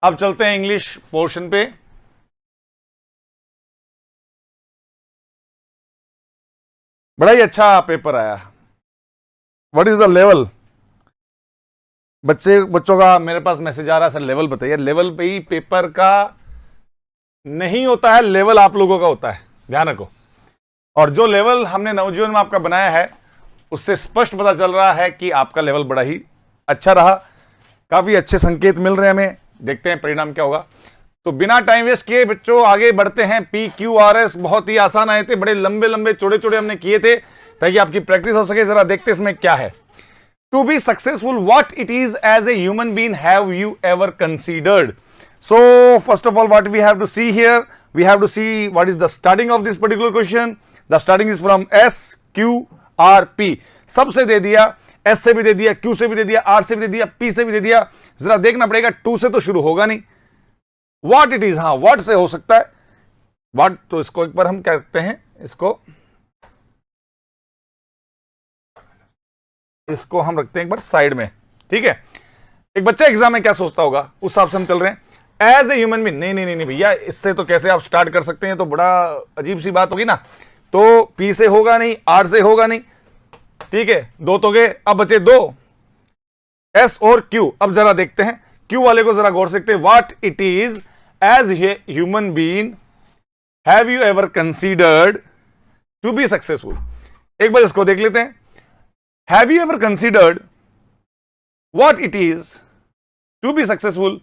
अब चलते हैं इंग्लिश पोर्शन पे। बड़ा ही अच्छा पेपर आया। What is the level? बच्चों का मेरे पास मैसेज आ रहा है, सर लेवल बताइए। लेवल पे ही पेपर का नहीं होता है, लेवल आप लोगों का होता है, ध्यान रखो। और जो लेवल हमने नवजीवन में आपका बनाया है उससे स्पष्ट पता चल रहा है कि आपका लेवल बड़ा ही अच्छा रहा। काफी अच्छे संकेत मिल रहे हैं हमें, देखते हैं परिणाम क्या होगा। तो बिना टाइम वेस्ट किए बच्चों आगे बढ़ते हैं। PQRS बहुत ही आसान आए थे, बड़े लंबे लंबे चौड़े चौड़े हमने किए थे ताकि आपकी प्रैक्टिस हो सके। जरा देखते हैं इसमें क्या है। To be successful, what it is as a human being have you ever considered? So first of all, what we have to see here, we have to see what is the starting of this particular question. The starting is from S, Q, R, P. सबसे दे दिया, S से भी दे दिया, Q से भी दे दिया, R से भी दे दिया, P से भी दे दिया। जरा देखना पड़ेगा, 2 से तो शुरू होगा नहीं। What it is, हाँ what से हो सकता है। What तो इसको एक बार हम क्या करते हैं, इसको हम रखते हैं एक बार साइड में, ठीक है। एक बच्चा एग्जाम में क्या सोचता होगा उस हिसाब से हम चल रहे हैं। एज ए ह्यूमन बीइंग, नहीं भैया, इससे तो कैसे आप स्टार्ट कर सकते हैं, तो बड़ा अजीब सी बात होगी ना। तो पी से होगा नहीं, आर से होगा नहीं, ठीक है। 2 तो गए, अब बचे 2, एस और क्यू। अब जरा देखते हैं क्यू वाले को, जरा गौर से देखते हैं। What it is as a human being have you ever considered to be successful? एक बार इसको देख लेते हैं। Have you ever considered what it is to be successful?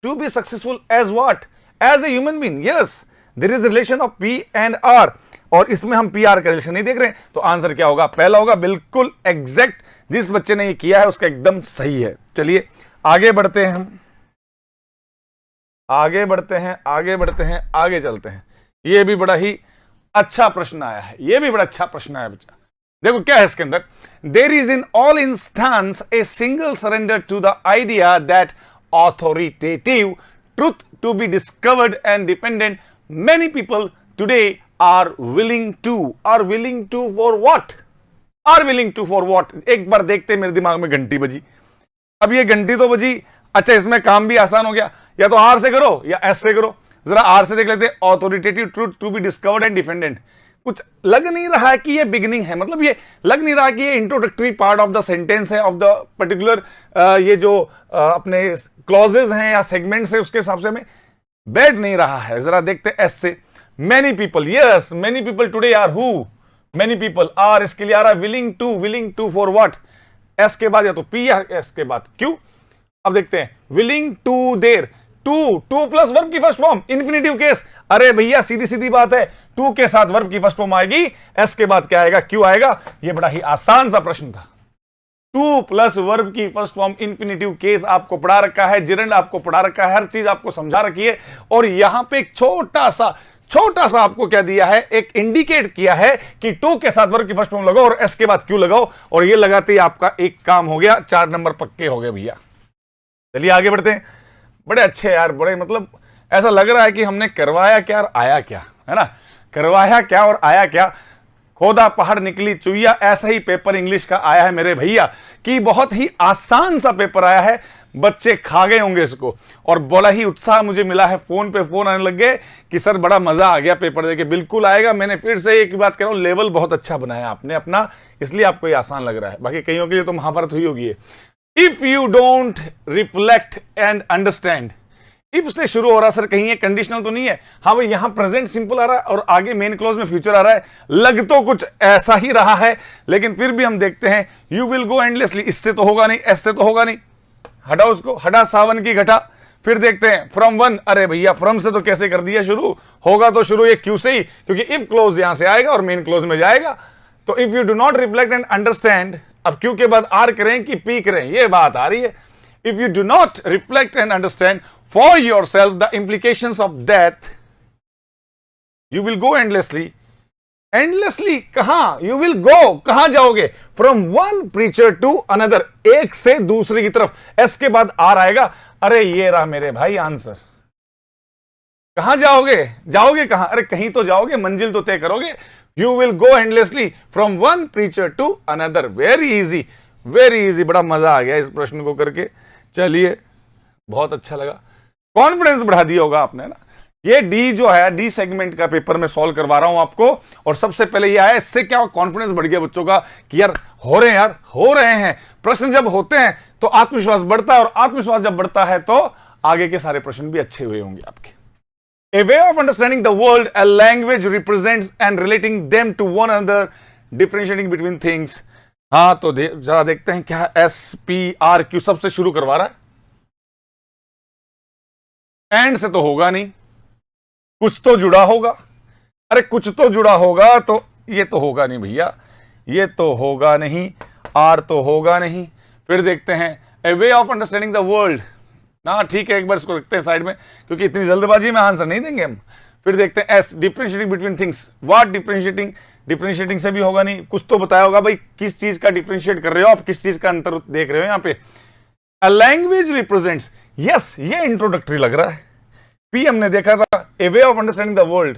To be successful as what? As a human being. Yes, there is a relation of P and R. और इसमें हम P R का रिलेशन नहीं देख रहे हैं, तो answer क्या होगा? पहला होगा, बिल्कुल एग्जैक्ट। जिस बच्चे ने ये किया है उसका एकदम सही है। चलिए आगे बढ़ते हैं, हम आगे बढ़ते हैं, आगे चलते हैं। ये भी बड़ा ही अच्छा प्रश्न आया है, बच्चा। देखो क्या है इसके अंदर। There is in all instance a single surrender to the idea that authoritative truth to be discovered and dependent. Many people today are willing to for what? एक बार देखते हैं, मेरे दिमाग में घंटी बजी। अब ये घंटी तो बजी, अच्छा इसमें काम भी आसान हो गया, या तो आर से करो या एस से करो। जरा आर से देख लेते हैं। Authoritative truth to be discovered and dependent. कुछ लग नहीं रहा है कि ये बिगिनिंग है, मतलब ये लग नहीं रहा कि ये introductory part of the sentence है, ऑफ द पर्टिकुलर ये जो अपने क्लॉजेज हैं या सेगमेंट्स है, उसके हिसाब से हमें बैठ नहीं रहा है। जरा देखते हैं एस से। Many people, yes many people today are who? Many people are, इसके लिए आ रहा है willing to for what? As के बाद या तो पी या एस के बाद क्यू। अब देखते हैं willing to there, to plus verb की फर्स्ट फॉर्म, इंफिनिटिव केस। अरे भैया सीधी सीधी बात है, टू के साथ वर्ब की फर्स्ट फॉर्म आएगी, एस के बाद क्या आएगा? क्यू आएगा। ये बड़ा ही आसान सा प्रश्न था। 2 प्लस वर्ब की फर्स्ट फॉर्म, इंफिनिटिव केस आपको पढ़ा रखा है, जिरंड आपको पढ़ा रखा है, हर चीज आपको समझा रखी है। और यहां पे एक छोटा सा आपको क्या दिया है, एक इंडिकेट किया है कि 2 के साथ वर्ब की फर्स्ट फॉर्म लगाओ और एस के बाद क्यू लगाओ, और ये लगाते ही आपका एक काम हो गया, 4 नंबर पक्के हो गए भैया। चलिए आगे बढ़ते हैं। बड़े अच्छे यार, बड़े मतलब ऐसा लग रहा है कि हमने करवाया क्या और आया क्या, है ना। करवाया क्या और आया क्या, खोदा पहाड़ निकली चुईया। ऐसा ही पेपर इंग्लिश का आया है मेरे भैया, कि बहुत ही आसान सा पेपर आया है। बच्चे खा गए होंगे इसको, और बड़ा ही उत्साह मुझे मिला है। फोन पे फोन आने लग गए कि सर बड़ा मजा आ गया पेपर देके। बिल्कुल आएगा, मैंने फिर से एक बात कह रहा हूं, लेवल बहुत अच्छा बनाया आपने अपना, इसलिए आपको ये आसान लग रहा है। बाकी कईयों के लिए तो महाभारत हुई होगी। If you don't reflect and understand, if से शुरू हो रहा सर, कहीं ये कंडीशनल तो नहीं है? हाँ भाई, यहां प्रेजेंट सिंपल आ रहा है और आगे मेन क्लॉज में फ्यूचर आ रहा है। लग तो कुछ ऐसा ही रहा है, लेकिन फिर भी हम देखते हैं। यू विल गो एंडलेसली, इससे तो होगा नहीं, एस से तो होगा नहीं, हटाओ उसको, हटा सावन की घटा। फिर देखते हैं फ्रॉम 1, अरे भैया फ्रॉम से तो कैसे कर दिया शुरू, होगा तो शुरू ये क्यू से ही, क्योंकि इफ क्लोज यहां से आएगा और मेन क्लोज में जाएगा। तो if you do not reflect and understand, अब क्यू के बाद आर करें कि पी करें, ये बात आ रही है। If you do not reflect and understand for yourself the implications of death, you will go endlessly कहां? you will go, कहां जाओगे? from one preacher to another, एक से दूसरे की तरफ। एस के बाद आर आएगा। अरे ये रहा मेरे भाई आंसर। कहां जाओगे कहां? अरे कहीं तो जाओगे, मंजिल तो तय करोगे। you will go endlessly from one preacher to another, very easy, बड़ा मजा आ गया इस प्रश्न को करके। चलिए बहुत अच्छा लगा, कॉन्फिडेंस बढ़ा दिया होगा आपने ना। ये डी जो है, डी सेगमेंट का पेपर में सॉल्व करवा रहा हूं आपको, और सबसे पहले ये आया, इससे क्या कॉन्फिडेंस बढ़ गया बच्चों का कि यार हो रहे हैं प्रश्न। जब होते हैं तो आत्मविश्वास बढ़ता है, और आत्मविश्वास जब बढ़ता है तो आगे के सारे प्रश्न भी अच्छे हुए होंगे आपके। A way of understanding the world, a language represents and relating them to one another, differentiating between things। हाँ तो जरा देखते हैं क्या SPRQ सबसे शुरू करवा रहा है। एंड से तो होगा नहीं, कुछ तो जुड़ा होगा। अरे कुछ तो जुड़ा होगा, तो ये तो होगा नहीं भैया, ये तो होगा नहीं, आर तो होगा नहीं। फिर देखते हैं a way of understanding the world. ना ठीक है, एक बार इसको रखते हैं साइड में, क्योंकि इतनी जल्दबाजी में आंसर नहीं देंगे हम। फिर देखते हैं S, differentiating between things. What differentiating, differentiating से भी होगा नहीं, कुछ तो बताया होगा भाई, किस चीज का डिफरेंशिएट कर रहे हो आप, किस चीज का अंतर देख रहे हो यहां पे। अ लैंग्वेज रिप्रेजेंट्स, यस ये इंट्रोडक्टरी लग रहा है। पी हमने देखा था, a way of understanding the world.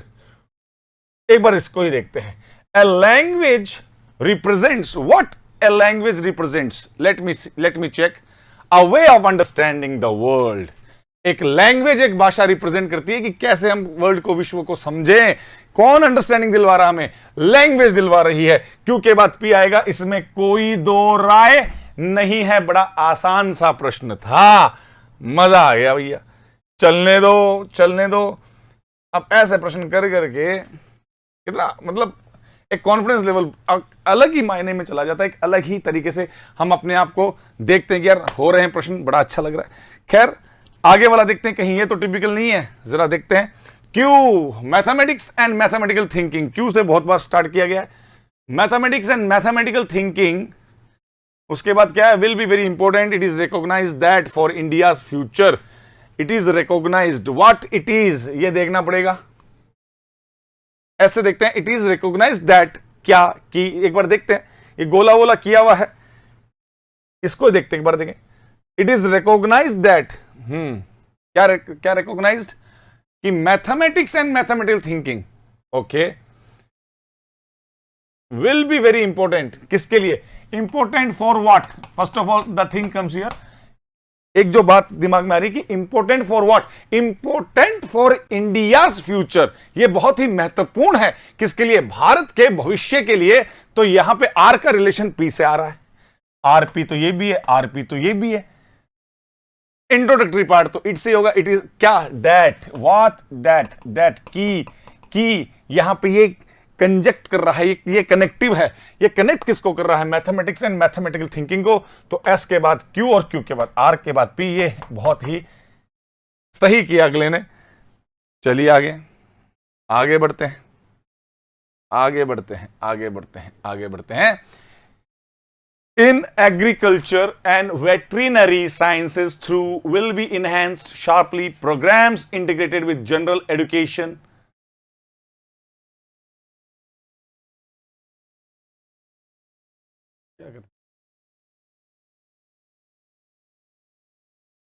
एक बार इसको ही देखते हैं। A language represents, what a language represents, let me check. A way of understanding the world. एक लैंग्वेज, एक भाषा रिप्रेजेंट करती है कि कैसे हम वर्ल्ड को, विश्व को समझें। कौन अंडरस्टैंडिंग दिलवा रहा हमें? लैंग्वेज दिलवा रही है। क्यों के बाद पी आएगा, इसमें कोई दो राय नहीं है। बड़ा आसान सा प्रश्न था, मजा आ गया भैया। चलने दो। अब ऐसे प्रश्न कर करके कितना, मतलब एक कॉन्फिडेंस लेवल अलग ही मायने में चला जाता है, एक अलग ही तरीके से हम अपने आप को देखते हैं कि यार हो रहे हैं प्रश्न, बड़ा अच्छा लग रहा है। खैर आगे वाला देखते हैं, कहीं ये तो टिपिकल नहीं है। जरा देखते हैं Q, mathematics and mathematical thinking. Q से बहुत बार स्टार्ट किया गया है, मैथमेटिक्स एंड मैथमेटिकल थिंकिंग। उसके बाद क्या है, will be very important, it is recognised that for India's future. It is recognised, what it is ये देखना पड़ेगा। ऐसे देखते हैं, इट इज रिकॉग्नाइज्ड दैट, क्या कि, एक बार देखते हैं, ये गोला वोला किया हुआ है, इसको देखते हैं एक बार, देखें। इट इज रिकॉग्नाइज्ड दैट, क्या रिकॉग्नाइज्ड कि mathematics and mathematical thinking, okay, will be very important. किसके लिए important? For what? First of all the thing comes here. एक जो बात दिमाग में आ रही कि important for what? Important for India's future. ये बहुत ही महत्वपूर्ण है। किसके लिए? भारत के भविष्य के लिए। तो यहां पे आर का रिलेशन पी से आ रहा है, आरपी तो ये भी है, आरपी तो ये भी है। इंट्रोडक्टरी पार्ट तो इट से होगा। इट इज क्या? दैट, व्हाट, दैट की यहां पे ये कंजेक्ट कर रहा है, ये कनेक्टिव है। ये कनेक्ट किसको कर रहा है? मैथमेटिक्स एंड मैथमेटिकल थिंकिंग को। तो एस के बाद क्यू और क्यू के बाद आर के बाद पी। ये बहुत ही सही किया अगले ने। चलिए आगे बढ़ते हैं। In agriculture and veterinary sciences through will be enhanced sharply programmes integrated with general education.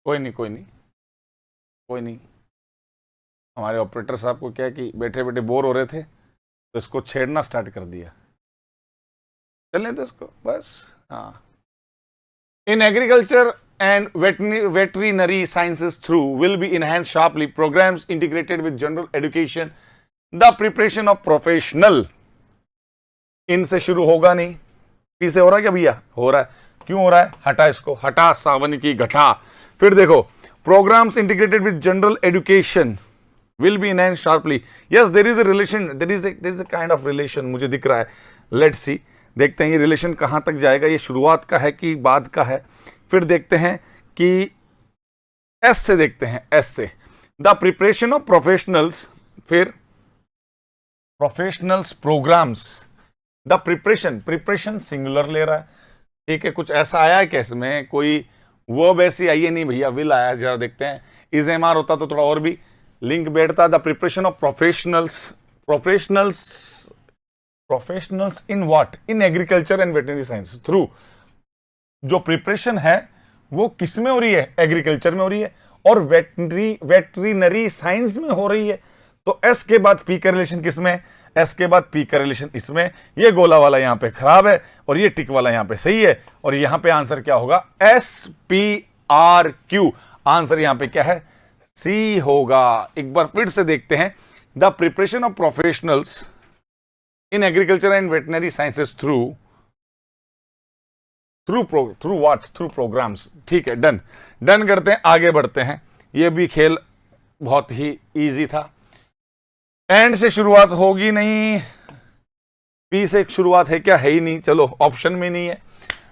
कोई नहीं। हमारे ऑपरेटर साहब को क्या है कि बैठे बैठे बोर हो रहे थे, तो इसको छेड़ना स्टार्ट कर दिया। चलने दो इसको बस। हाँ, in agriculture and veterinary sciences through will be enhance sharply programmes integrated with general education, the preparation of professional. इनसे शुरू होगा नहीं, पी से हो रहा है क्या भैया? हो रहा है। क्यों हो रहा है? हटा इसको, हटा सावन की घटा। फिर देखो, programmes integrated with general education will be enhanced sharply. Yes, there is a relation, there is a kind of relation मुझे दिख रहा है। लेट्स सी, देखते हैं ये रिलेशन कहां तक जाएगा, ये शुरुआत का है कि बाद का है। फिर देखते हैं कि एस से देखते हैं, एस से द प्रिपरेशन ऑफ प्रोफेशनल्स। फिर professionals programmes, the preparation singular ले रहा है। ठीक है, कुछ ऐसा आया है क्या इसमें? कोई वर्ब ऐसी आई है नहीं भैया, विल आया। जरा देखते हैं, इज एम आर होता तो थोड़ा और भी लिंक बैठता। The preparation of professionals in what? In agriculture and veterinary science through. जो प्रिपरेशन है वो किस में हो रही है? एग्रीकल्चर में हो रही है, और वेटरिनरी साइंस में हो रही है। तो एस के बाद पी का रिलेशन किस में? एस के बाद पी का रिलेशन इसमें। ये गोला वाला यहां पे खराब है और ये टिक वाला यहां पे सही है, और यहां पे आंसर क्या होगा? S P R Q. Answer यहां पे क्या है? सी होगा। एक बार फिर से देखते हैं। The preparation of professionals in agriculture and veterinary sciences through what? Through programmes. ठीक है, डन। डन करते हैं, आगे बढ़ते हैं। ये भी खेल बहुत ही इजी था। एंड से शुरुआत होगी नहीं, पी से शुरुआत है क्या? है ही नहीं। चलो, ऑप्शन में नहीं है।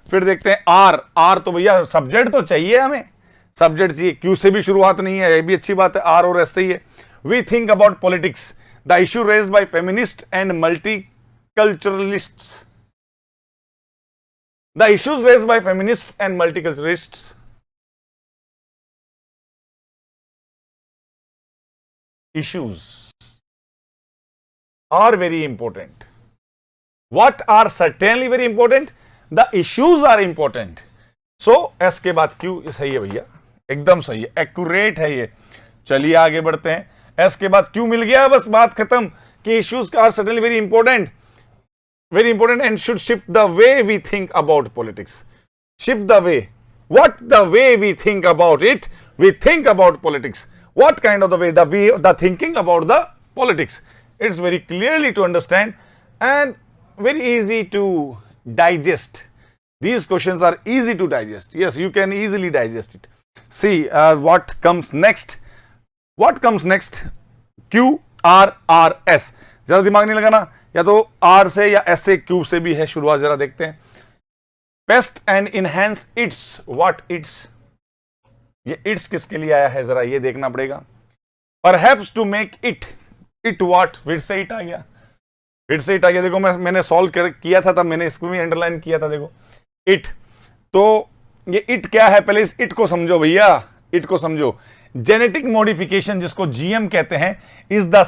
फिर देखते हैं आर। आर तो भैया सब्जेक्ट तो चाहिए, हमें सब्जेक्ट चाहिए। क्यू से भी शुरुआत नहीं है, ये भी अच्छी बात है। आर और एस से ही है। We think about politics, the issue raised by feminist and multiculturalists. The issues raised by feminist and multiculturalists. Issues are very important. What are certainly very important? The issues are important. So S के बाद Q सही है भैया, एकदम सही है, accurate है ये। चलिए आगे बढ़ते हैं। S के बाद Q मिल गया, बस बात खत्म कि issues are certainly very important and should shift the way we think about politics. Shift the way. What? The way we think about it. We think about politics. What kind of the way? The thinking about the politics. It's very clearly to understand and very easy to digest. These questions are easy to digest. Yes, you can easily digest it. See what comes next. What comes next? Q, R, R, S. जरा दिमाग नहीं लगाना, या तो R से या S से, Q से भी है शुरुआत। जरा देखते हैं। Best and enhance its. What its? ये इट्स किसके लिए आया है, जरा ये देखना पड़ेगा। Perhaps to make it what? फिर से इट आ गया, फिर से इट आ गया। देखो मैंने सॉल्व किया था, तब मैंने इसको भी अंडरलाइन किया था। देखो इट, तो ये इट क्या है? पहले इस इट को समझो भैया, इट को समझो। जेनेटिक मॉडिफिकेशन, जिसको जीएम कहते हैं, is the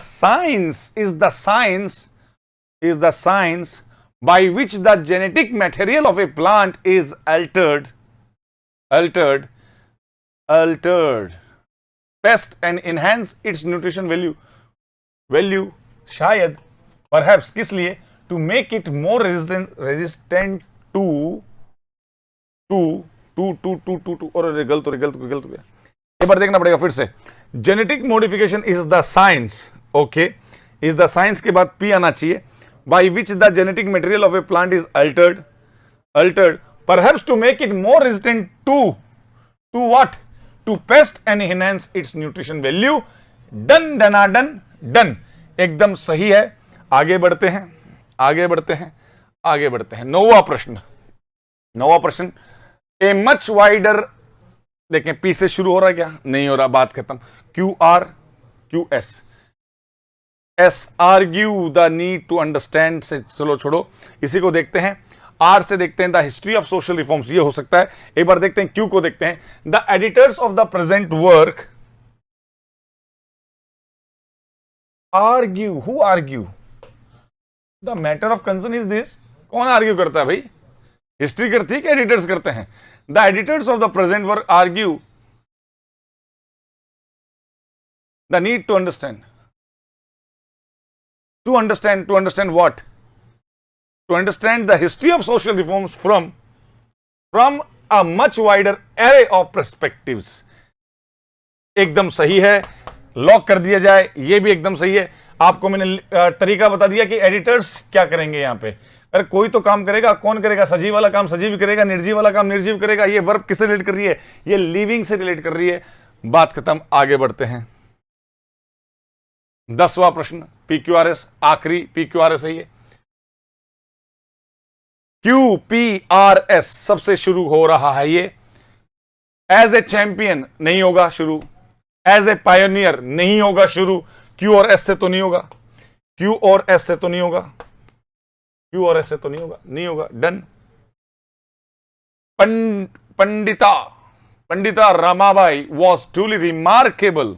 science by which the genetic material of a plant is altered, best and enhance its nutrition value शायद, perhaps, किस लिए? to make it more resistant to और गलत हो गया। एक बार देखना पड़ेगा फिर से। Genetic modification is the science, okay, is the science के बाद पी आना चाहिए। by which the genetic material of a plant is altered, perhaps to make it more resistant to what? To pest and enhance its nutrition value. done, एकदम सही है। आगे बढ़ते हैं। नौवां प्रश्न, ए मच वाइडर। देखें, पी से शुरू हो रहा है क्या? नहीं हो रहा, बात खत्म। Q R, Q S. S, argue the need to understand से चलो छोड़ो, इसी को देखते हैं। आर से देखते हैं the history of social reforms, ये हो सकता है। एक बार देखते हैं क्यू को, देखते हैं the editors of the present work argue. Who argue? The matter of concern is this. कौन आर्ग्यू करता है भाई? हिस्ट्री करती है कि एडिटर्स करते हैं? The editors of the present work argue the need to understand. To understand what? To understand the history of social reforms from a much wider array of perspectives. एकदम सही है, लॉक कर दिया जाए। ये भी एकदम सही है। आपको मैंने तरीका बता दिया कि एडिटर्स क्या करेंगे यहाँ पे। अरे कोई तो काम करेगा, कौन करेगा? सजीव वाला काम सजीव करेगा, निर्जीव वाला काम निर्जीव करेगा। ये वर्ब किससे रिलेट कर रही है? ये लिविंग से रिलेट कर रही है। बात खत्म, आगे बढ़ते हैं। 10वां प्रश्न, PQRS, आखिरी PQRS है ये। QPRS सबसे शुरू हो रहा है ये। एज ए चैंपियन नहीं होगा शुरू, एज ए पायोनियर नहीं होगा शुरू। Q और S से तो नहीं होगा, नहीं होगा। Done. Pandita Ramabai was truly remarkable.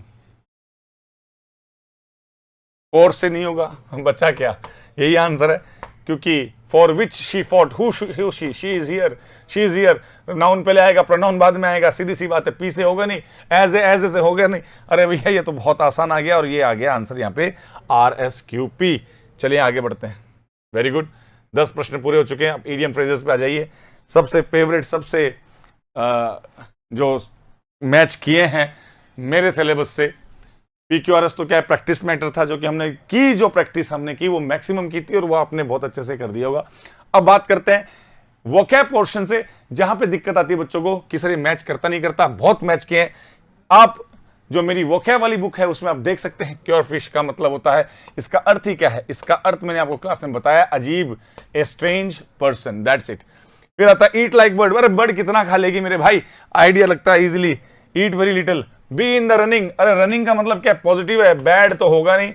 और से नहीं होगा, बचा क्या? यही आंसर है, क्योंकि for which she fought, she is here. Noun पहले आएगा, प्रोनाउन बाद में आएगा। सीधी सी बात है, पी से होगा नहीं, एज ए से होगा नहीं। अरे भैया ये तो बहुत आसान आ गया, और ये आ गया आंसर यहाँ पे RSQP। चलिए आगे बढ़ते हैं। वेरी गुड, 10 प्रश्न पूरे हो चुके हैं। अब ईडियम फ्रेजेस पे आ जाइए। सबसे फेवरेट, सबसे जो मैच किए हैं मेरे सिलेबस से। PQRS तो क्या है, प्रैक्टिस मैटर था, जो कि हमने की, जो प्रैक्टिस हमने की वो मैक्सिमम की थी और वो आपने बहुत अच्छे से कर दिया होगा। अब बात करते हैं वोकैब पोर्शन से, जहां पे दिक्कत आती है बच्चों को कि सर ये मैच करता नहीं करता। बहुत मैच किए हैं आप, जो मेरी वोकैब वाली बुक है उसमें आप देख सकते हैं। क्योर फिश का मतलब होता है, इसका अर्थ ही क्या है, इसका अर्थ मैंने आपको क्लास में बताया, अजीब, a strange person, that's it. फिर आता है ईट लाइक बर्ड। अरे बर्ड कितना खा लेगी मेरे भाई, आइडिया लगता है easily. Eat very little. B in the running. अरे रनिंग का मतलब क्या, पॉजिटिव है, बैड तो होगा नहीं,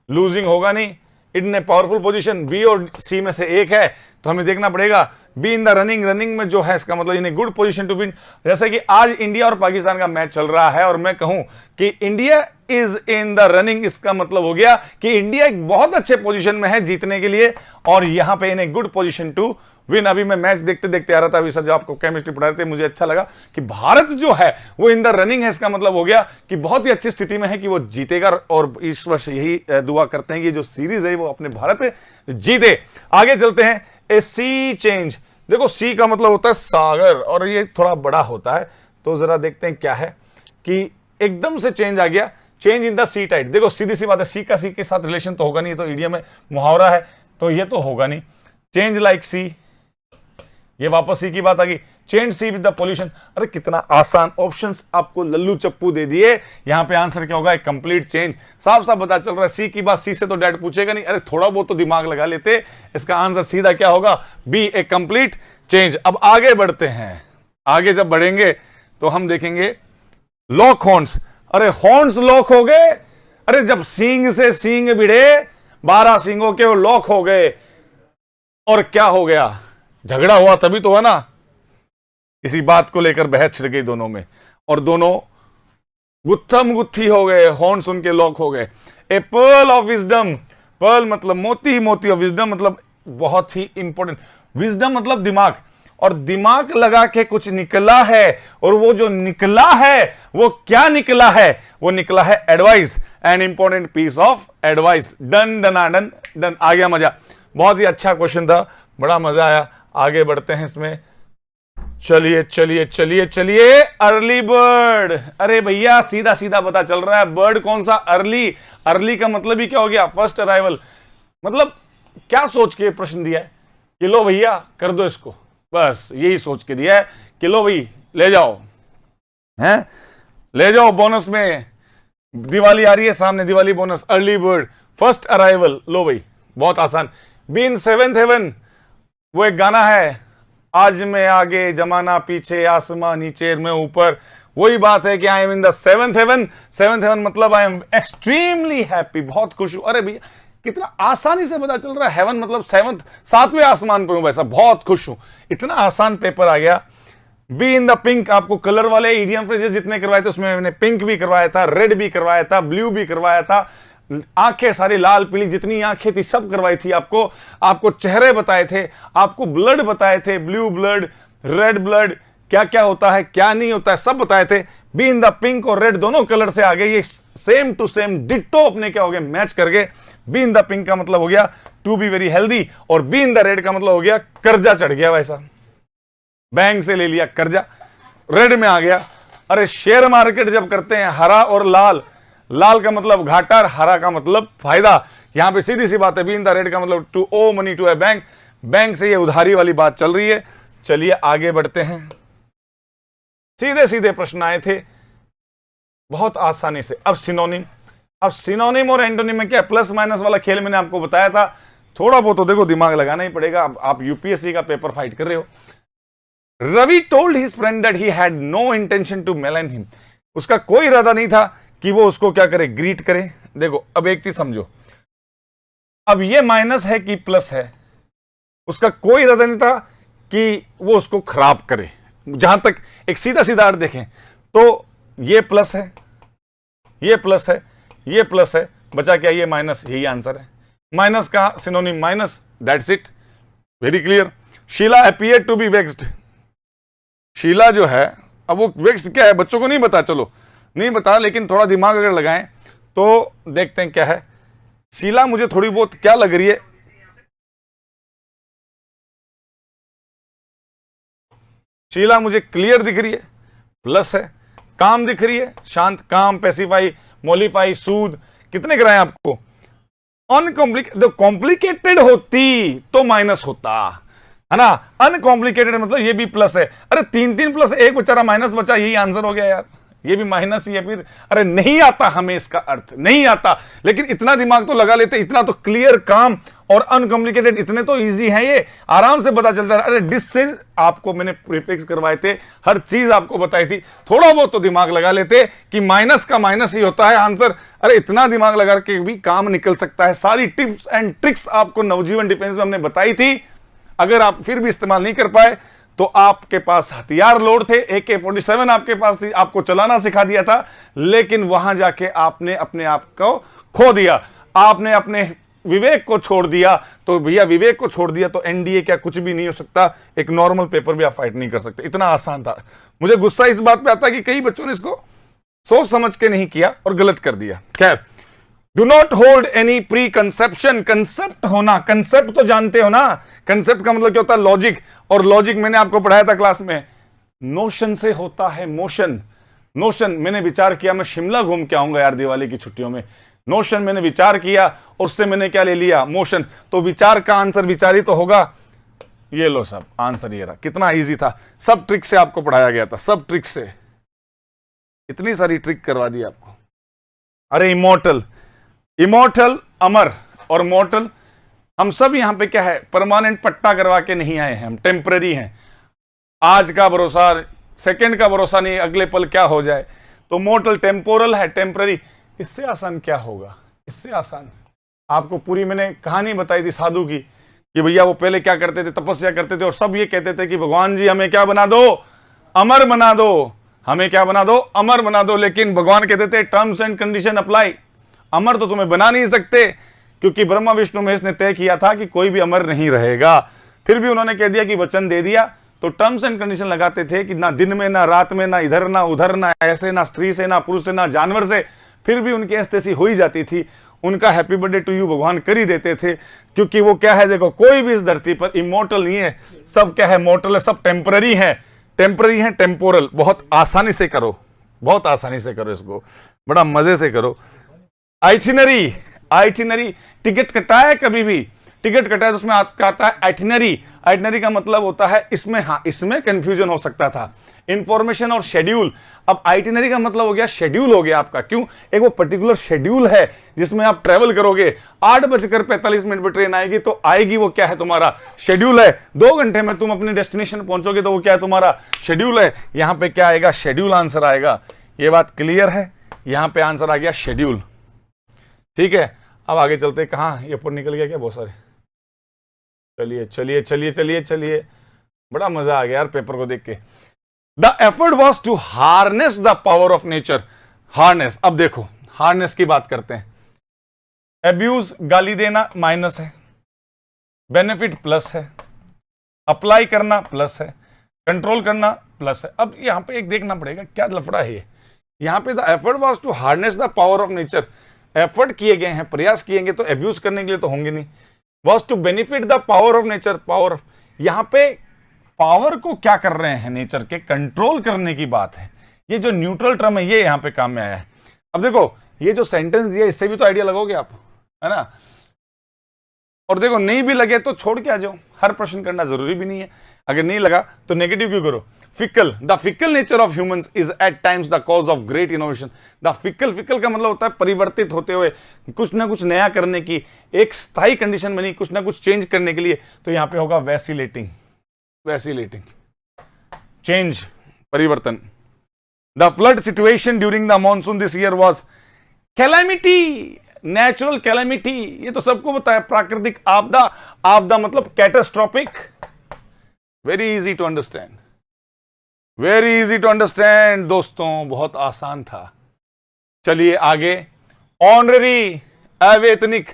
लूजिंग होगा नहीं। इन ए पावरफुल पोजीशन, बी और सी में से एक है तो हमें देखना पड़ेगा। Be in the running, running में जो है इसका मतलब in a good position to win. जैसे कि आज इंडिया और पाकिस्तान का मैच चल रहा है और मैं कहूं कि India is in the running, इसका मतलब हो गया कि इंडिया एक बहुत अच्छे पोजीशन में है जीतने के लिए और यहां पे in a good position to win. अभी मैं मैच देखते देखते आ रहा था, अभी सर जो आपको केमिस्ट्री पढ़ा रहे थे, मुझे अच्छा लगा कि भारत जो है वो इन द रनिंग है। इसका मतलब हो गया कि बहुत ही अच्छी स्थिति में है कि वो जीतेगा और इस वर्ष यही दुआ करते हैं कि जो सीरीज है वो अपने भारत जीते। आगे चलते हैं, ए सी चेंज। देखो सी का मतलब होता है सागर और ये थोड़ा बड़ा होता है, तो जरा देखते हैं क्या है कि एकदम से चेंज आ गया, change in the sea tide. देखो सीधी सी बात है, सी का सी के साथ रिलेशन तो होगा नहीं, तो इडियम में मुहावरा है तो ये तो होगा नहीं। चेंज लाइक सी, ये वापस सी की बात आ गई। Change sea with the pollution. अरे कितना आसान, ऑप्शंस आपको लल्लू चप्पू दे दिए, यहां पे आंसर क्या होगा, एक कंप्लीट चेंज। साफ साफ पता चल रहा है सी की बात, सी से तो डैड पूछेगा नहीं। अरे थोड़ा बहुत तो दिमाग लगा लेते, इसका आंसर सीधा क्या होगा, बी, ए कंप्लीट चेंज। अब आगे बढ़ते हैं, आगे जब बढ़ेंगे तो हम देखेंगे लॉक हॉर्न्स। अरे हॉर्न्स लॉक हो गए, अरे जब सींग से सींग भिड़े 12 सींगों के वो लॉक हो गए। और क्या हो गया, झगड़ा हुआ तभी तो है ना, इसी बात को लेकर बहस छिड़ गई दोनों में और दोनों गुत्थम गुत्थी हो गए, हॉर्न्स उनके लॉक हो गए। ए पर्ल ऑफ विजडम, पर्ल मतलब मोती, मोती ऑफ विजडम मतलब बहुत ही इंपॉर्टेंट, विजडम मतलब दिमाग, और दिमाग लगा के कुछ निकला है और वो जो निकला है वो क्या निकला है, वो निकला है advice, an important piece of advice. Done डना डन डन। आ गया मजा, बहुत ही अच्छा क्वेश्चन था, बड़ा मजा आया। आगे बढ़ते हैं इसमें, चलिए चलिए चलिए चलिए। अर्ली बर्ड, अरे भैया सीधा सीधा पता चल रहा है, बर्ड कौन सा, अर्ली। अर्ली का मतलब ही क्या हो गया, फर्स्ट अराइवल। मतलब क्या सोच के प्रश्न दिया है कि लो भैया कर दो इसको, बस यही सोच के दिया है कि लो भाई ले जाओ, हैं ले जाओ बोनस में, दिवाली आ रही है सामने, Diwali bonus, early bird, first arrival, लो भाई बहुत आसान। बी इन सेवेंथ हेवन, वो एक गाना है, आज मैं आगे जमाना पीछे, आसमां नीचे मैं ऊपर, वही बात है कि I am in the seventh heaven. Seventh heaven मतलब आई एम एक्सट्रीमली हैप्पी, बहुत खुश हूं। अरे भैया कितना आसानी से पता चल रहा है, हेवन मतलब सेवंथ, सातवें आसमान पर हूं, वैसा बहुत खुश हूं, इतना आसान पेपर आ गया। बी इन द पिंक, आपको कलर वाले इडियम फ्रेजेस जितने करवाए थे उसमें मैंने पिंक भी करवाया था, रेड भी करवाया था, ब्लू भी करवाया था, आंखें सारी लाल पीली जितनी आंखें थी सब करवाई थी आपको, आपको चेहरे बताए थे, आपको ब्लड बताए थे, ब्लू ब्लड, रेड ब्लड, क्या क्या होता है क्या नहीं होता है सब बताए थे। बी इन द पिंक और रेड दोनों कलर से आ गए, ये सेम टू सेम डिट्टो अपने क्या हो गए, मैच कर गए। बी इन द पिंक का मतलब हो गया टू बी वेरी हेल्दी, और बी इन द रेड का मतलब हो गया कर्जा चढ़ गया, वैसा बैंक से ले लिया कर्जा, रेड में आ गया। अरे शेयर मार्केट जब करते हैं हरा और लाल, लाल का मतलब घाटा और हरा का मतलब फायदा, यहां पे सीधी सी बात है, बी इन द रेड का मतलब to owe money to a bank, bank से ये उधारी वाली बात चल रही है। चलिए आगे बढ़ते हैं, सीधे सीधे प्रश्न आए थे बहुत आसानी से। अब सिनोनिम, अब सिनोनिम और एंटोनिम में क्या प्लस माइनस वाला खेल मैंने आपको बताया था, थोड़ा बहुत तो देखो दिमाग लगाना ही पड़ेगा, आप यूपीएससी का पेपर फाइट कर रहे हो। Ravi told his friend that he had no intention to malign him, उसका कोई इरादा नहीं था कि वो उसको क्या करे, ग्रीट करे। देखो अब एक चीज समझो, अब ये माइनस है कि प्लस है, उसका कोई इरादा नहीं था कि वो उसको खराब करे। जहां तक एक सीधा सीधा अर्थ देखें तो ये प्लस है, ये प्लस है, ये प्लस है, बचा क्या, ये माइनस, यही आंसर है। माइनस का synonym minus, that's it, very clear. Sheela appear to be vexed, Sheela जो है, अब वो वेक्स्ड क्या है बच्चों को नहीं पता, चलो नहीं बता, लेकिन थोड़ा दिमाग अगर लगाएं तो देखते हैं क्या है। शीला मुझे थोड़ी बहुत क्या लग रही है, शीला मुझे क्लियर दिख रही है, प्लस है, काम दिख रही है, शांत, काम, पेसिफाई, मोलिफाई, सूद, कितने कराए आपको? कॉम्प्लिकेटेड होती तो माइनस होता है ना, अनकॉम्प्लिकेटेड मतलब ये भी प्लस है। अरे 3 प्लस 1 बेचारा माइनस बचा, यही आंसर हो गया यार, ये भी माइनस ही है फिर। अरे नहीं आता हमें इसका अर्थ, नहीं आता, लेकिन इतना दिमाग तो लगा लेते, इतना तो क्लियर, काम और अनकॉम्प्लिकेटेड इतने तो इजी है, ये आराम से पता चलता है। अरे डिस से आपको मैंने प्रीफिक्स करवाए थे, हर चीज आपको बताई थी, थोड़ा बहुत तो दिमाग लगा लेते कि माइनस का माइनस ही होता है आंसर। अरे इतना दिमाग लगा के भी काम निकल सकता है। सारी टिप्स एंड ट्रिक्स आपको नवजीवन डिफेंस में हमने बताई थी, अगर आप फिर भी इस्तेमाल नहीं कर पाए तो आपके पास हथियार लोड थे, AK-47 आपके पास थी, आपको चलाना सिखा दिया था, लेकिन वहां जाके आपने अपने आप को खो दिया, आपने अपने विवेक को छोड़ दिया। तो भैया विवेक को छोड़ दिया तो NDA क्या कुछ भी नहीं हो सकता, एक नॉर्मल पेपर भी आप फाइट नहीं कर सकते। इतना आसान था। मुझे गुस्सा इस बात पे आता है कि कई बच्चों ने इसको सोच समझ के नहीं किया और गलत कर दिया। खैर, do not hold any pre conception. Concept होना, कंसेप्ट तो जानते हो ना, कंसेप्ट का मतलब क्या होता है? लॉजिक। और लॉजिक मैंने आपको पढ़ाया था क्लास में, नोशन से होता है मोशन। नोशन, मैंने विचार किया मैं शिमला घूम के आऊंगा यार दिवाली की छुट्टियों में, नोशन मैंने विचार किया और उससे मैंने क्या ले लिया? मोशन। तो विचार का आंसर विचारी तो होगा। ये लो सब आंसर, ये रहा। कितना इजी था, सब ट्रिक से आपको पढ़ाया गया था, सब ट्रिक से, इतनी सारी ट्रिक करवा दी आपको। अरे इमोर्टल, इमोर्टल अमर और मॉर्टल, हम सब यहां पे क्या है? परमानेंट पट्टा करवा के नहीं आए हैं, हम टेम्पररी हैं। आज का भरोसा, सेकंड का भरोसा नहीं, अगले पल क्या हो जाए। तो मॉर्टल टेम्पोरल है, टेम्पररी। इससे आसान क्या होगा? इससे आसान आपको पूरी मैंने कहानी बताई थी साधु की, कि भैया वो पहले क्या करते थे? तपस्या करते थे और सब ये कहते थे कि भगवान जी हमें क्या बना दो? अमर बना दो, हमें क्या बना दो? अमर बना दो। लेकिन भगवान कहते थे टर्म्स एंड कंडीशन अप्लाई, अमर तो तुम्हें बना नहीं सकते, क्योंकि ब्रह्मा विष्णु महेश ने तय किया था कि कोई भी अमर नहीं रहेगा। फिर भी उन्होंने कह दिया कि वचन दे दिया, तो टर्म्स एंड कंडीशन लगाते थे कि ना दिन में, ना रात में, ना इधर ना उधर, ना ऐसे, ना स्त्री से, ना पुरुष से, ना जानवर से। फिर भी उनकी ऐसी हो ही जाती थी, उनका हैप्पी बर्थडे टू यू भगवान कर ही देते थे, क्योंकि वो क्या है, देखो कोई भी इस धरती पर इमोर्टल नहीं है, सब क्या है? मॉर्टल है, सब टेम्पररी है, टेम्पररी है, टेम्पोरल। बहुत आसानी से करो, बहुत आसानी से करो इसको, बड़ा मजे से करो। आइटिनरी, आइटिनरी, टिकट कटाया कभी भी, टिकट कटाया तो उसमें आपका आता है आइटिनरी। आइटिनरी का मतलब होता है इसमें, हाँ इसमें कंफ्यूजन हो सकता था, इंफॉर्मेशन और शेड्यूल। अब आइटिनरी का मतलब हो गया शेड्यूल हो गया आपका। क्यों? एक वो पर्टिकुलर शेड्यूल है जिसमें आप ट्रेवल करोगे, 8:45 पर ट्रेन आएगी, तो आएगी वो क्या है? तुम्हारा शेड्यूल है। 2 घंटे में तुम अपने डेस्टिनेशन पहुंचोगे, तो वो क्या है? तुम्हारा शेड्यूल है। यहां पे क्या आएगा? शेड्यूल आंसर आएगा। ये बात क्लियर है? यहां पे आंसर आ गया शेड्यूल। ठीक है, अब आगे चलते। कहां ये ऊपर निकल गया क्या? बहुत सारे। चलिए चलिए चलिए चलिए चलिए, बड़ा मजा आ गया यार पेपर को देख के। The effort was to harness the power of nature. Harness, अब देखो हार्नेस की बात करते हैं। एब्यूज, गाली देना, माइनस है, बेनिफिट प्लस है, अप्लाई करना प्लस है, कंट्रोल करना प्लस है। अब यहां पे एक देखना पड़ेगा क्या लफड़ा है ये। यहां पे the effort was to harness the power of nature, effort किए गए हैं, प्रयास किएंगे, तो एब्यूज करने के लिए तो होंगे नहीं। Was to benefit the power of nature, power of, यहां पे पावर को क्या कर रहे हैं? नेचर के कंट्रोल करने की बात है। ये जो न्यूट्रल टर्म है ये यहां पे काम में आया है। अब देखो ये जो सेंटेंस दिया, इससे भी तो आइडिया लगोगे आप, है ना? और देखो नहीं भी लगे तो छोड़ के आ जाओ, हर प्रश्न करना जरूरी भी नहीं है। अगर नहीं लगा तो नेगेटिव क्यों करो? Fickle, the fickle nature of humans is at times the cause of great innovation. The fickle, fickle का मतलब होता है परिवर्तित होते हुए, कुछ ना कुछ नया करने की एक स्थायी कंडीशन बनी, कुछ ना कुछ चेंज करने के लिए। तो यहां पे होगा वैसिलेटिंग, वैसिलेटिंग, चेंज, परिवर्तन। The flood situation during the monsoon this year was calamity, natural calamity, ये तो सबको पता है, प्राकृतिक आपदा। आपदा मतलब catastrophic. Very easy to understand, very easy to understand दोस्तों, बहुत आसान था। चलिए आगे। ऑनररी, अवैतनिक,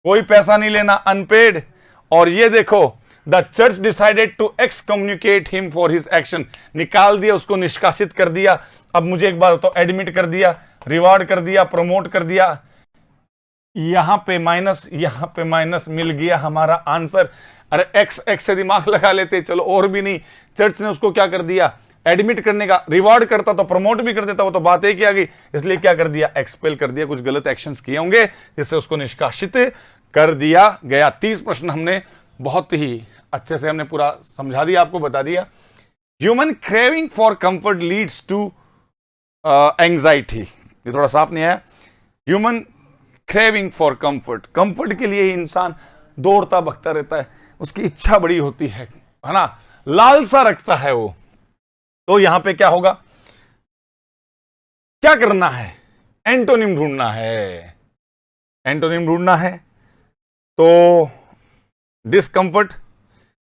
कोई पैसा नहीं लेना, अनपेड। और ये देखो, the church decided to excommunicate him for his action, निकाल दिया उसको, निष्कासित कर दिया। अब मुझे एक बात बताओ, एडमिट कर दिया, रिवार्ड कर दिया, प्रमोट कर दिया, यहां पे माइनस, यहां पे माइनस, मिल गया हमारा आंसर। अरे एक्स, एक्स से दिमाग लगा लेते, चलो और भी नहीं। चर्च ने उसको क्या कर दिया? एडमिट करने का, रिवॉर्ड करता तो प्रमोट भी कर देता, वो तो बात एक ही आ गई। इसलिए क्या कर दिया, एक्सपेल कर दिया, कुछ गलत एक्शंस किए होंगे जिससे उसको निष्कासित कर दिया गया। 30 प्रश्न हमने बहुत ही अच्छे से हमने पूरा समझा दिया, आपको बता दिया। Human craving for comfort leads to anxiety, ये थोड़ा साफ नहीं आया। Human craving for comfort, comfort के लिए इंसान दौड़ता भगता रहता है, उसकी इच्छा बड़ी होती है ना, लालसा रखता है वो। तो यहां पे क्या होगा, क्या करना है, एंटोनिम ढूंढना है, एंटोनिम ढूंढना है। तो डिस्कंफर्ट,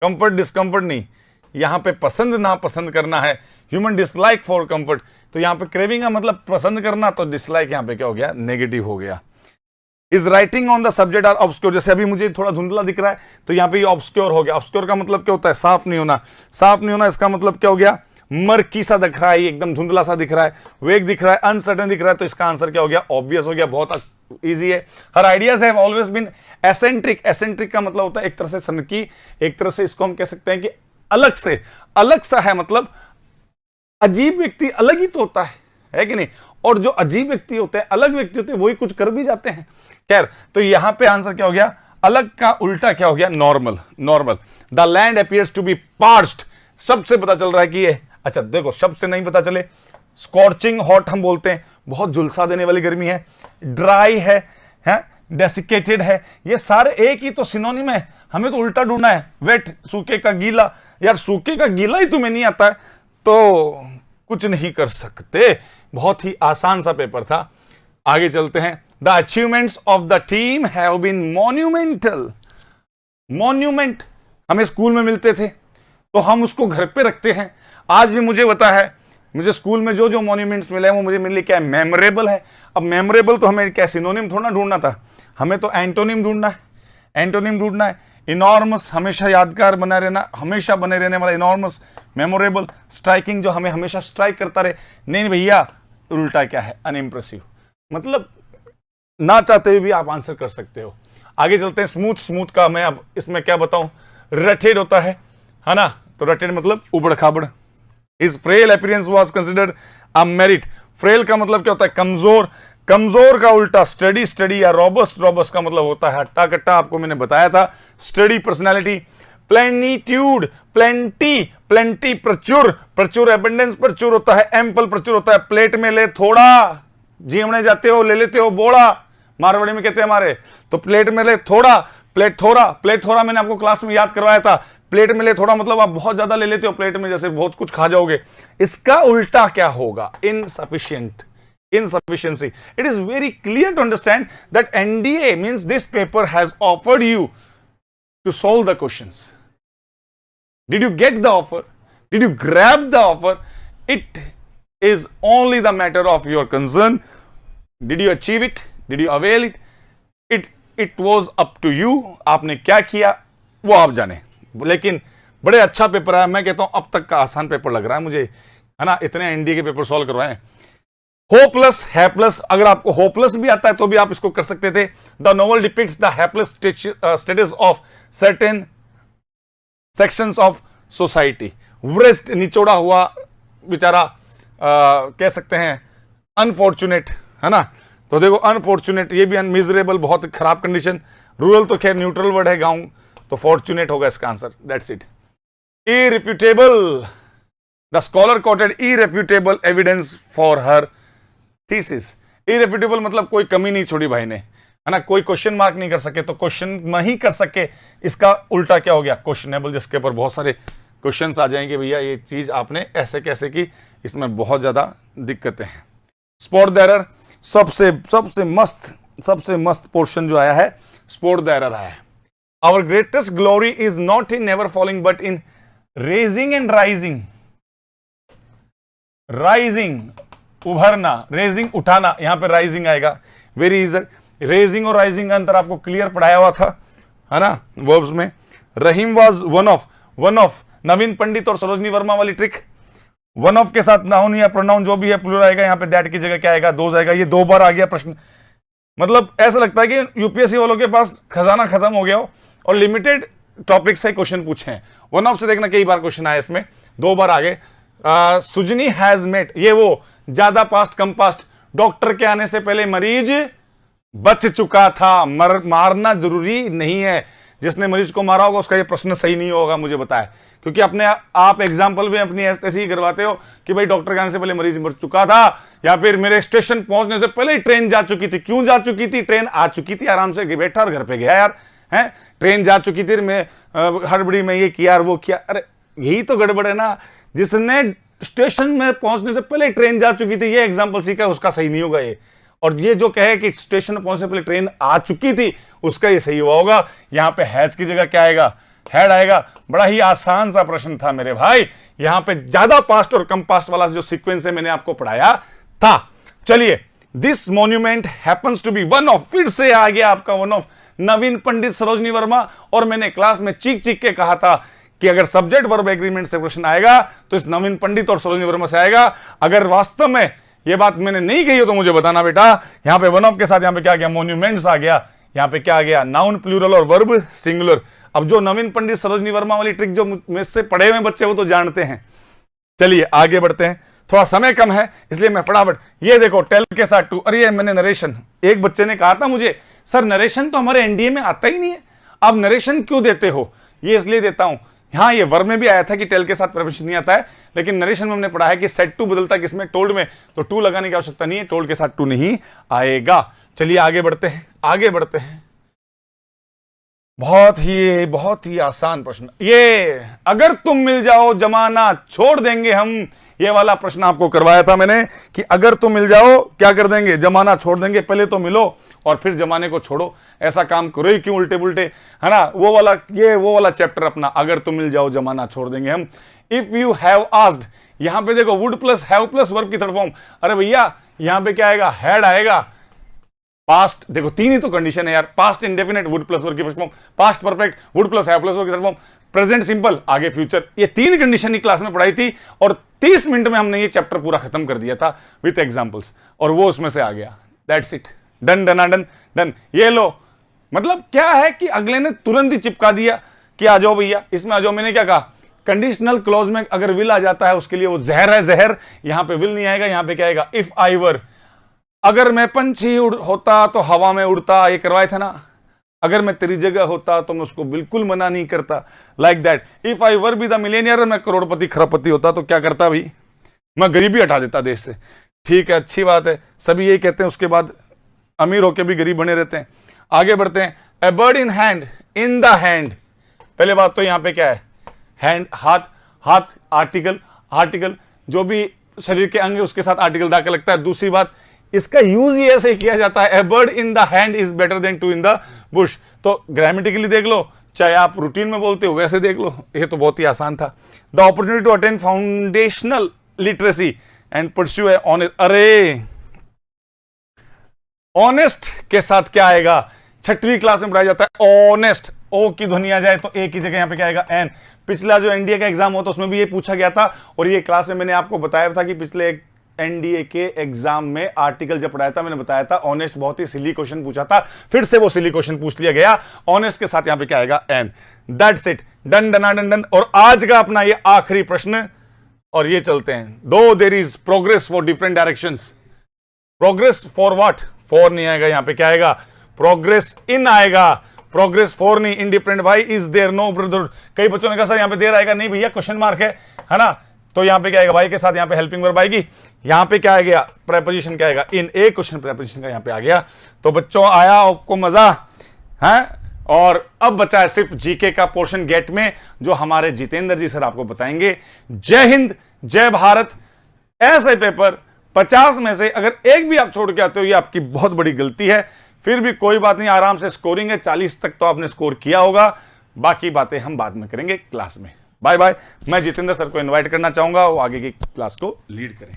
कंफर्ट डिस्कंफर्ट नहीं, यहां पे पसंद ना पसंद करना है। ह्यूमन डिसलाइक फॉर कंफर्ट, तो यहां पे क्रेविंग का मतलब पसंद करना, तो डिसलाइक यहां पे क्या हो गया, नेगेटिव हो गया। Is writing on the subject are obscure, जैसे अभी मुझे थोड़ा धुंधला दिख रहा है तो यहां पे ये ऑब्सक्योर हो गया। ऑब्सक्योर का मतलब क्या होता है, साफ नहीं होना। साफ नहीं होना इसका मतलब क्या हो गया, मर्की सा दिख रहा है, एकदम धुंधला सा दिख रहा है, वेग दिख रहा है, अनसर्टेन दिख रहा है। तो इसका आंसर क्या हो गया, ऑब्वियस हो गया, बहुत इजी है। Her ideas have always been eccentric, eccentric का मतलब होता है एक तरह से सनकी, एक तरह से इसको हम कह सकते हैं कि अलग से, अलग सा है, मतलब अजीब व्यक्ति अलग ही तो होता है कि नहीं। और जो अजीब व्यक्ति होते हैं, अलग व्यक्ति होते हैं, वही कुछ कर भी जाते हैं। खैर, तो यहां पे आंसर क्या हो गया, अलग का उल्टा क्या हो गया, normal. Normal, the land appears to be parched, शब्द से पता चल रहा है कि ये, अच्छा देखो शब्द से नहीं पता चले, स्कॉर्चिंग हॉट हम बोलते हैं, बहुत झुलसा देने वाली गर्मी है, ड्राई है, डेसिकेटेड है, ये सारे एक ही तो सिनोनिम है। हमें तो उल्टा ढूंढना है, वेट, सूखे का गीला। यार सूखे का गीला ही तुम्हें नहीं आता है तो कुछ नहीं कर सकते। बहुत ही आसान सा पेपर था। आगे चलते हैं। The achievements of the team have been monumental. Monument हमें स्कूल में मिलते थे तो हम उसको घर पे रखते हैं। आज भी मुझे पता है, मुझे स्कूल में जो जो मॉन्यूमेंट्स मिले हैं वो मुझे मेरे लिए क्या है, मेमोरेबल है। अब मेमोरेबल तो हमें क्या सिनोनिम थोड़ा ढूंढना था, हमें तो एंटोनिम ढूंढना है। एंटोनिम ढूंढना है। इनॉर्मस, हमेशा यादगार बना रहना, हमेशा बने रहने वाला इनॉर्मस। मेमोरेबल, स्ट्राइकिंग, जो हमें हमेशा स्ट्राइक करता रहे। नहीं भैया, उल्टा क्या है, अनइम्प्रेसिव, मतलब ना चाहते हुए भी आप आंसर कर सकते हो। आगे चलते हैं। स्मूथ, स्मूथ का मैं अब इसमें क्या बताऊं, रटेड होता है ना, तो रटेड मतलब उबड़ खाबड़। His frail appearance was considered a merit. Frail का मतलब क्या होता है, कमजोर। कमजोर का उल्टा स्टडी, स्टडी या रॉबस्ट। रॉबस्ट का मतलब होता है हट्टा कट्टा, आपको मैंने बताया था। Study personality. Plenitude, plenty, plenty प्रचुर, प्रचुर एबंडेंस प्रचुर होता है। एम्पल प्रचुर होता है। प्लेट में ले थोड़ा, जीवने जाते हो ले लेते हो बोड़ा, मारवाड़ी में कहते हैं हमारे। तो प्लेट में ले थोड़ा, प्लेट थोड़ा, प्लेट थोड़ा मैंने आपको क्लास में याद करवाया था। प्लेट में ले थोड़ा मतलब आप बहुत ज्यादा ले लेते हो प्लेट में, जैसे बहुत कुछ खा जाओगे। इसका उल्टा क्या होगा, insufficient, insufficiency. It is very clear to understand that NDA means this paper has offered you to solve the questions. Did you get the offer? Did you grab the offer? It is only the matter of your concern. Did you achieve it? Did you avail it? It was up to you. आपने क्या किया वो आप जाने। लेकिन बड़े अच्छा paper है, मैं कहता हूं अब तक का आसान पेपर लग रहा है मुझे, है ना। इतने एनडीए के पेपर सॉल्व करवाए। होपलेस, हैपलेस, अगर आपको होपलेस भी आता है तो भी आप इसको कर सकते थे। The novel depicts the hapless status of certain sections of society. वृस्ट, निचोड़ा हुआ बेचारा, कह सकते हैं अनफॉर्चुनेट, है ना। तो देखो अनफॉर्चुनेट, ये भी अनमिजरेबल, बहुत खराब कंडीशन। रूरल तो खैर न्यूट्रल वर्ड है, गांव, तो फॉर्चुनेट होगा इसका answer. That's it. Irrefutable, the scholar quoted irrefutable evidence for her thesis. Irrefutable मतलब कोई कमी नहीं छोड़ी भाई ने, है ना, कोई क्वेश्चन मार्क नहीं कर सके, तो क्वेश्चन नहीं कर सके, इसका उल्टा क्या हो गया, क्वेश्चनेबल, जिसके ऊपर बहुत सारे क्वेश्चंस आ जाएंगे, भैया ये चीज आपने ऐसे कैसे की, इसमें बहुत ज्यादा दिक्कतें हैं। स्पॉट द एरर, सबसे मस्त पोर्शन जो आया है, स्पॉट द एरर आया है। Our greatest glory is not in never falling but in raising and rising. Rising उभरना, रेजिंग उठाना, यहां पे राइजिंग आएगा। Very easy. रेजिंग और राइजिंग का अंतर आपको क्लियर पढ़ाया हुआ था, है ना, वर्ब्स में। रहीम वाज वन ऑफ नवीन पंडित और सरोजनी वर्मा वाली ट्रिक। वन ऑफ के साथ नाउन या प्रोनाउन जो भी है प्लूरल आएगा, यहां पे दैट की जगह क्या आएगा, दोज आएगा। ये 2 बार आ गया प्रश्न, मतलब ऐसा लगता है कि यूपीएससी वालों के पास खजाना खत्म हो गया हो और लिमिटेड टॉपिक से क्वेश्चन पूछे हैं। वन ऑफ से देखना कई बार क्वेश्चन आए, इसमें 2 बार आ गए। सुजनी हैज मेट, ये वो ज्यादा पास्ट कम पास्ट, डॉक्टर के आने से पहले मरीज बच चुका था। मारना जरूरी नहीं है, जिसने मरीज को मारा होगा उसका ये प्रश्न सही नहीं होगा, मुझे बताए, क्योंकि अपने आप एग्जाम्पल भी अपनी ऐसे ही करवाते हो कि भाई डॉक्टर के आने से पहले मरीज मर चुका था, या फिर मेरे स्टेशन पहुंचने से पहले ही ट्रेन जा चुकी थी। क्यों जा चुकी थी? ट्रेन आ चुकी थी, आराम से बैठा और घर पे गया यार, है ट्रेन जा चुकी थी, मैं हड़बड़ी में ये किया और वो किया। अरे यही तो गड़बड़ है ना, जिसने स्टेशन में पहुंचने से पहले ट्रेन जा चुकी थी, ये एग्जाम्पल सीखा, उसका सही नहीं होगा ये। और ये जो कहे कि स्टेशन में पहुंचने से पहले ट्रेन आ चुकी थी, उसका ये सही हुआ होगा। यहां पे हैज की जगह क्या आएगा? हैड आएगा। बड़ा ही आसान सा प्रश्न था मेरे भाई, यहां पे ज्यादा पास्ट और कम पास्ट वाला जो सीक्वेंस है मैंने आपको पढ़ाया था। चलिए, this monument happens to be one of, फिर से आ गया आपका वन ऑफ, नवीन पंडित सरोजनी वर्मा। और मैंने क्लास में चीख चीख के कहा था कि अगर सब्जेक्ट वर्ब एग्रीमेंट से क्वेश्चन आएगा तो इस नवीन पंडित और सरोजनी वर्मा से आएगा। अगर वास्तव में ये बात मैंने नहीं कही हो तो मुझे बताना बेटा। यहां पे वन ऑफ के साथ यहां पे क्या आ गया? मॉन्यूमेंट्स आ गया। यहां पे क्या आ गया? नाउन प्लूरल और वर्ब सिंगुलर। अब जो नवीन पंडित सरोजनी वर्मा वाली ट्रिक जो मुझसे पढ़े हुए बच्चे वो तो जानते हैं। चलिए आगे बढ़ते हैं, थोड़ा समय कम है इसलिए मैं फटाफट, ये देखो टेल के साथ टू। अरे मैंने नरेशन, एक बच्चे ने कहा था मुझे, सर नरेशन तो हमारे एनडीए में आता ही नहीं है, आप नरेशन क्यों देते हो? ये इसलिए देता हूं, हाँ ये वर्ब में भी आया था कि टेल के साथ प्रेपोजिशन नहीं आता है, लेकिन नरेशन में हमने पढ़ा है कि सेड टू बदलता है किसमें? टोल्ड में, तो टू लगाने की आवश्यकता नहीं है, टोल्ड के साथ टू नहीं आएगा। चलिए आगे बढ़ते हैं, आगे बढ़ते हैं। बहुत ही आसान प्रश्न, ये अगर तुम मिल जाओ जमाना छोड़ देंगे हम, ये वाला प्रश्न आपको करवाया था मैंने कि अगर तुम मिल जाओ क्या कर देंगे? जमाना छोड़ देंगे। पहले तो मिलो और फिर जमाने को छोड़ो, ऐसा काम करो ही क्यों उल्टे पुल्टे, है ना? वो वाला चैप्टर अपना, अगर तुम मिल जाओ जमाना छोड़ देंगे हम। इफ यू हैव आस्क्ड, यहां पे देखो would plus have plus verb की थर्ड फॉर्म। अरे भैया यहां पे क्या आएगा? हैड आएगा। पास्ट, देखो तीन ही तो कंडीशन है यार, past indefinite would plus verb की first form, past perfect would plus have plus verb की थर्ड फॉर्म, प्रेजेंट सिंपल आगे फ्यूचर। ये तीन कंडीशन ही क्लास में पढ़ाई थी और 30 मिनट में हमने ये चैप्टर पूरा खत्म कर दिया था विथ एग्जांपल्स, और वो उसमें से आ गया। That's it, done done done done. ये लो, मतलब क्या है कि अगले ने तुरंत ही चिपका दिया कि आ जाओ भैया, इसमें आ जाओ। मैंने क्या कहा? कंडीशनल क्लॉज में अगर विल आ जाता है उसके लिए वो जहर है, जहर। यहां पे विल नहीं आएगा, यहां पे क्या आएगा? इफ आई वर, अगर मैं पंछी होता तो हवा में उड़ता, ये करवाए थे ना। अगर मैं तेरी जगह होता तो मैं उसको बिल्कुल मना नहीं करता, like that. If I were be the Millionaire, मैं करोड़पति खरबपति होता तो क्या करता भाई? मैं गरीबी हटा देता देश से। ठीक है, अच्छी बात है, सभी यही कहते हैं, उसके बाद अमीर होकर भी गरीब बने रहते हैं। आगे बढ़ते हैं। A bird in hand, in the hand, पहले बात तो यहां पे क्या है? हैंड, हाथ, हाथ आर्टिकल, आर्टिकल जो भी शरीर के अंग है उसके साथ आर्टिकल दाखिल लगता है। दूसरी बात, इसका यूज ही ऐसे किया जाता है, a bird in the hand is better than two in the bush. तो ग्रामेटिकली देख लो, चाहे आप रूटीन में बोलते हो वैसे देख लो, ये तो बहुत ही आसान था। The opportunity to attain foundational literacy and pursue a honest. अरे ऑनेस्ट के साथ क्या आएगा? छठवीं क्लास में पढ़ाया जाता है ऑनेस्ट, ओ की ध्वनि आ जाए तो ए की जगह यहां पे क्या आएगा? एन। पिछला जो एनडीए का एग्जाम होता उसमें भी ये पूछा गया था, और ये क्लास में मैंने आपको बताया था कि पिछले एनडीए के एग्जाम में आर्टिकल जब पढ़ाया था मैंने बताया था ऑनेस्ट बहुत ही सिली क्वेश्चन पूछा था, फिर से वो सिली क्वेश्चन पूछ लिया गया। ऑनेस्ट के साथ यहां पे क्या आएगा? An. That's it, done done done done. और आज का अपना ये आखिरी प्रश्न, और ये चलते हैं। Though there is progress for different directions, progress for what? For नहीं आएगा, यहां पे क्या आएगा? प्रोग्रेस इन आएगा, प्रोग्रेस फॉर नहीं, इंडिफरेंट। भाई इज देयर नो ब्रदरहुड? कई बच्चों ने कहा सर यहां पे देर आएगा, नहीं भैया क्वेश्चन मार्क है ना? तो यहां पे क्या आएगा? भाई के साथ यहां पे हेल्पिंग वर्ब आएगी। यहां पे क्या आ गया? प्रेपोजिशन क्या आएगा? इन। एक क्वेश्चन प्रेपोजिशन का यहां पे आ गया। तो बच्चों आया आपको मजा है? और अब बचा है सिर्फ जीके का पोर्शन गेट में, जो हमारे जितेंद्र जी सर आपको बताएंगे। जय हिंद, जय भारत। ऐसे पेपर 50 में से अगर एक भी आप छोड़ के आते हो ये आपकी बहुत बड़ी गलती है, फिर भी कोई बात नहीं, आराम से स्कोरिंग है, 40 तक तो आपने स्कोर किया होगा, बाकी बातें हम बाद में करेंगे क्लास में। Bye bye. मैं जितेंद्र सर को इनवाइट करना चाहूंगा वो आगे की क्लास को लीड करें।